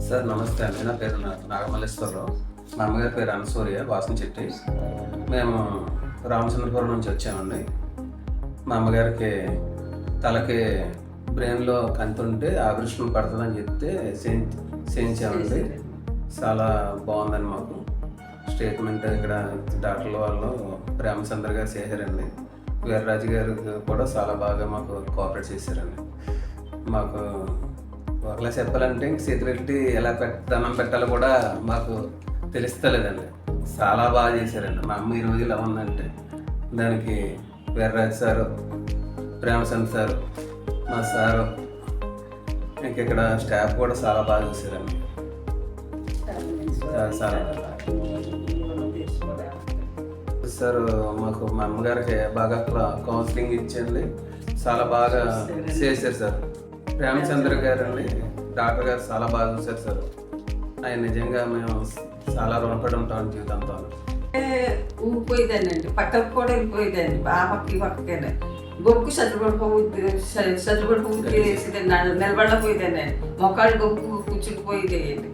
Sir నమస్తే అండి. నా పేరు నాగమల్లేశ్వరరావు. మా అమ్మగారి పేరు అనసూయ వాసనచెట్టి. మేము రామచంద్రపురం నుంచి వచ్చామండి. మా అమ్మగారికి తలకి బ్రెయిన్లో కంతుంటే ఆపరేషన్ పడుతుందని చెప్తే చేయించామండి. చాలా బాగుందని మాకు స్టేట్మెంట్ ఇక్కడ డాక్టర్ల వాళ్ళు రామచంద్ర గారు చేశారండి. వీర్రాజు గారు కూడా చాలా బాగా మాకు కోఆపరేట్ చేశారండి. మాకు ఒకలా చెప్పాలంటే చేతులెట్టి ఎలా దండం పెట్టాలో కూడా మాకు తెలుస్తలేదండి. చాలా బాగా చేశారండి. మా అమ్మ ఈ రోజు ఇలా ఉందంటే దానికి వీర్రాజు సారు, ప్రేమచంద్ సారు, మా సారు, ఇక్కడ స్టాఫ్ కూడా చాలా బాగా చూశారండి. సార్ మాకు మా అమ్మగారికి బాగా కౌన్సిలింగ్ ఇచ్చండి. చాలా బాగా చేశారు సార్. ప్రేమచంద్ర గారు అండి, డాక్టర్ గారు చాలా బాగా చూశారు సార్. ఆయన నిజంగా మేము చాలా రుణపడి ఉంటాం జీవితంతో. ఊగిపోయేదానండి, పక్కకు కూడా వెళ్ళిపోయేదాన్ని. ఆ పక్క ఈ పక్కనే గొప్పు చదువుపడిపోయేది, నిలబడకపోయేదాన్ని. మొక్కలు గొప్పు కూర్చుకుపోయేదేయండి.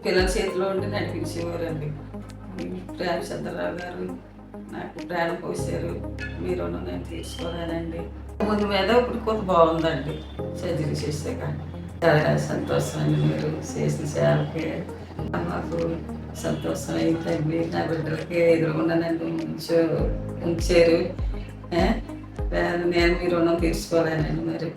పిల్లల చేతిలో ఉండి నడిపించేవారండి. ప్రేమచంద్రరావు గారు నాకు ప్రాణం పోసారు. మీరు నేను తీసుకోలేనండి. ముందు మీద ఇప్పుడు కొంత బాగుందండి. సర్జరీ చేసాక చాలా సంతోషం అండి. మీరు చేసిన సేవకి మాకు సంతోషం అయితే నా బిడ్డలకి ఎదురుకుండా నన్ను ఉంచారు. నేను మీ రుణం తీర్చుకోలేనండి. మరి